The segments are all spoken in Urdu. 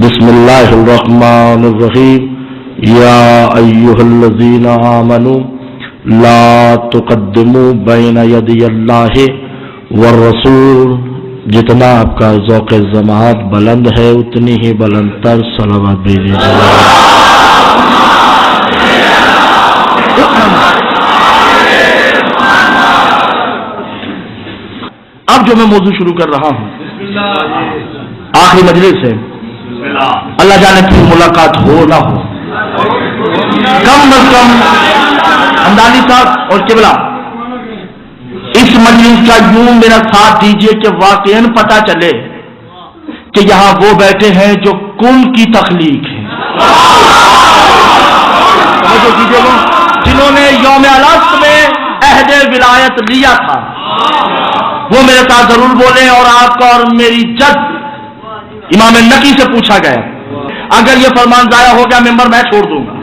بسم اللہ الرحمن الرحیم یا ایھا الذین آمنوا لا تقدموا بین یدی اللہ والرسول. جتنا آپ کا ذوق سماعت بلند ہے اتنی ہی بلند تر صلوات بھیجیے. اب جو میں موضوع شروع کر رہا ہوں آخری مجلس ہے، اللہ جانے پھر ملاقات ہو نہ ہو. کم از کم ہمدانی صاحب اور قبلہ اس مجلس کا یوں میرا ساتھ دیجئے کہ واقعاً پتہ چلے کہ یہاں وہ بیٹھے ہیں جو کن کی تخلیق ہے، جنہوں نے یوم الست میں عہد ولایت لیا تھا. وہ میرے ساتھ ضرور بولیں. اور آپ کا اور میری جد امام نقی سے پوچھا گیا اگر یہ فرمان ضائع ہو گیا ممبر میں چھوڑ دوں گا،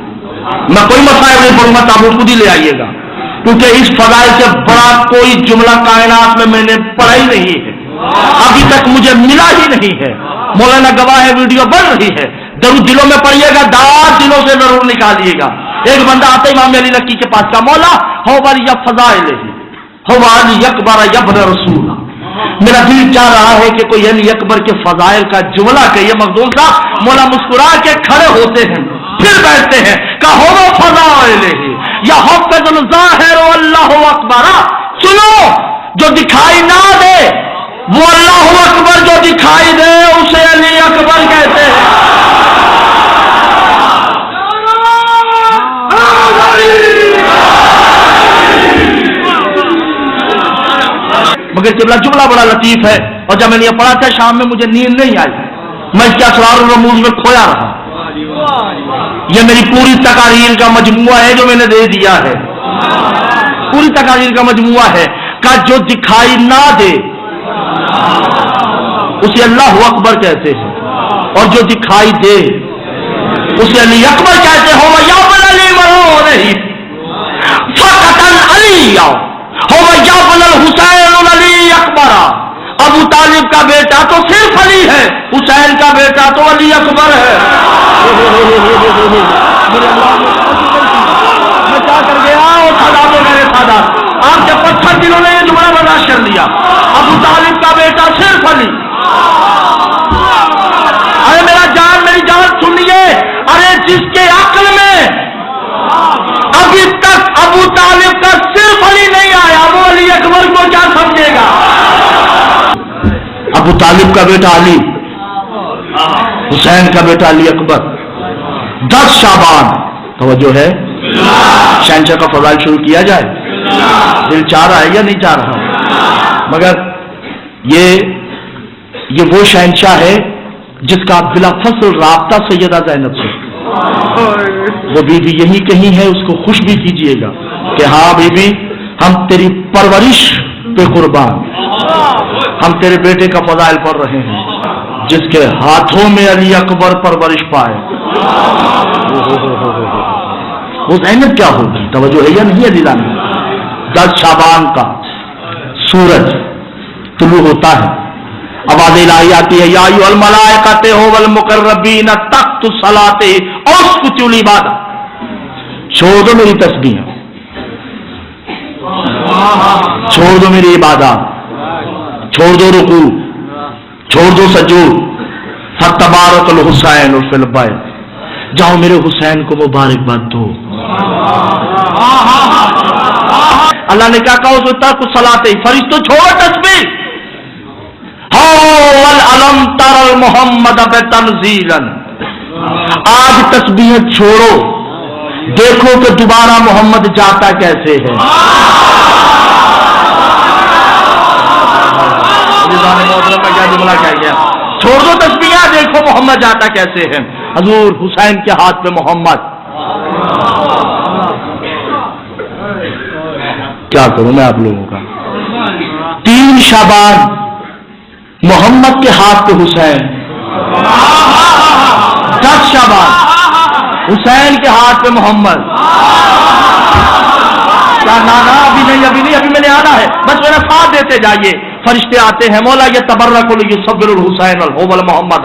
میں کوئی مسائل نہیں پڑھوں گا، تابوت خود ہی لے آئیے گا، کیونکہ اس فضائل سے بڑا کوئی جملہ کائنات میں نے پڑھا ہی نہیں ہے، ابھی تک مجھے ملا ہی نہیں ہے. مولانا گواہ ہے، ویڈیو بن رہی ہے، ضرور دلوں میں پڑھیے گا، دار دلوں سے ضرور نکالیے گا. ایک بندہ آتا امام علی نقی کے پاس کا مولا ہو بر یا فضائل ہو علی اکبر یبن رسول. میرا دل چاہ رہا ہے کہ کوئی علی اکبر کے فضائل کا جملہ کہیے. مخدوم صاحب مولا مسکرا کے کھڑے ہوتے ہیں پھر بیٹھتے ہیں کہ ہو فضائل یا حفظ الظاہر اللہ اکبر. سنو، جو دکھائی نہ دے وہ اللہ اکبر، جو دکھائی دے اسے علی اکبر کہتے ہیں. مگر جملہ بڑا لطیف ہے، اور جب میں نے یہ پڑھا تھا شام میں مجھے نیند نہیں آئی، میں اس کے اسرار الرموز میں کھویا رہا. یہ میری پوری تقاریر کا مجموعہ ہے جو میں نے دے دیا ہے، پوری تقاریر کا مجموعہ ہے کہ جو دکھائی نہ دے اسے اللہ اکبر کہتے ہیں، اور جو دکھائی دے اسے علی اکبر کہتے ہو. یا بن علی مرو نہیں فقطن علی ہو یا بن الحسین علی اکبر. ابو طالب کا بیٹا تو صرف علی ہے، حسین کا بیٹا تو علی اکبر ہے. میں کیا کر گیا اور سادات و میرے سادات آپ کے پتھر دلوں نے یہ جملہ برداشت کر لیا. ابو طالب کا بیٹا صرف علی. ارے میرا جان میری جان سنیے، ارے جس کے عقل میں ابھی تک ابو طالب کا صرف علی نہیں آیا وہ علی اکبر کو کیا سمجھے گا؟ ابو طالب کا بیٹا علی، حسین کا بیٹا علی اکبر. 10 شعبان توجہ ہے، شہنشاہ کا فضائل شروع کیا جائے. دل چاہ رہا ہے یا نہیں چاہ رہا؟ مگر یہ وہ شہنشاہ ہے جس کا بلا فصل رابطہ سیدہ زینب سے. وہ بی بی یہی کہیں ہے، اس کو خوش بھی کیجئے گا کہ ہاں بی بی ہم تیری پرورش پہ قربان، ہم تیرے بیٹے کا فضائل پڑھ رہے ہیں جس کے ہاتھوں میں علی اکبر پرورش پائے. وہ زینب کیا ہوگی؟ توجہ ہے یا نہیں ہے دلانے؟ 10 شعبان کا سورج طلوع ہوتا ہے، آواز الہی آتی ہے یا ایھا الملائکۃ والمقربین تحت الصلاۃ اسکتوا لعبادہ. چھوڑ دو میری تسبیح، چھوڑ دو میری عبادات، چھوڑ دو رکوع، چھوڑ دو سجود. فتبارک الحسین فی البیت، جاؤ میرے حسین کو مبارکباد دو. اللہ نے کیا کہا اس وقت ترک الصلاۃ، فرشتوں چھوڑو تسبیح. علم تر محمد بتنزیلا، آج تسبیح چھوڑو، دیکھو کہ دوبارہ محمد جاتا کیسے ہے. کیا جملہ کہہ گیا؟ چھوڑ دو تسبیح، دیکھو محمد جاتا کیسے ہے. حضور حسین کے ہاتھ پہ محمد. کیا کروں میں آپ لوگوں کا؟ 3 شعبان محمد کے ہاتھ پہ حسین، 10 شعبان حسین کے ہاتھ پہ محمد. کیا نانا ابھی نہیں میں نے آنا ہے، بس میرا ساتھ دیتے جائیے. فرشتے آتے ہیں، مولا یہ تبرک یصبر الحسین الحب المحمد.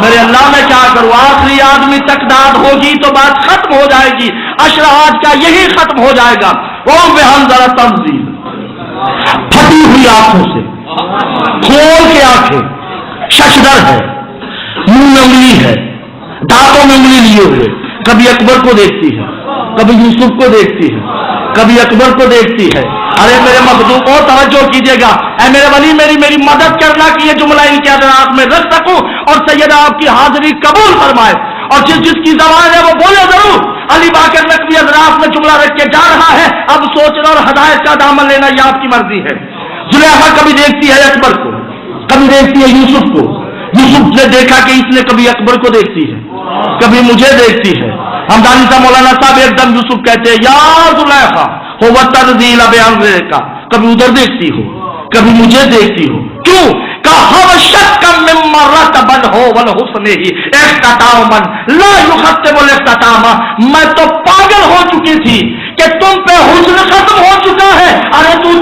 میرے اللہ میں کیا کروں؟ آخری آدمی تک داد ہوگی تو بات ختم ہو جائے گی، اشراحات کا یہی ختم ہو جائے گا۔ وہ بحنظر تنزیل، پھٹی ہوئی آنکھوں سے کھول کے آنکھیں، ششدر ہے، منہ میں انگلی ہے، دانتوں میں انگلی لیے ہوئے، کبھی اکبر کو دیکھتی ہے، کبھی یوسف کو دیکھتی ہے، کبھی اکبر کو دیکھتی ہے۔ ارے میرے مخدوم اور توجہ کیجیے گا، اے میرے ولی میری مدد کرنا کہ یہ جملہ ان کے ادراک میں رکھ سکوں اور سیدہ آپ کی حاضری قبول فرمائے، اور جس کی زبان ہے وہ بولے ضرور۔ علی باقر نقوی ادراک میں جملہ رکھ کے جا رہا ہے، اب سوچنا اور ہدایت کا دامن لینا یہ آپ کی مرضی ہے۔ زلیخا کبھی دیکھتی ہے اکبر کو، کبھی دیکھتی ہے یوسف کو۔ یوسف نے دیکھا کہ اس نے کبھی اکبر کو دیکھتی ہے، کبھی مجھے دیکھتی ہے۔ ہمدانی صاحب مولانا صاحب ایک دم یوسف کہتے ہیں یا زلیخا ہو تنزیل بامر کا، کبھی ادھر دیکھتی ہو، کبھی مجھے دیکھتی ہو، کیوں؟ شک مما رتبن ہو والحسن ہی اختتاما لا یختم الاختتام، میں تو پاگل ہو چکی تھی کہ تم پہ حسن ختم ہو چکا ہے، ارے تو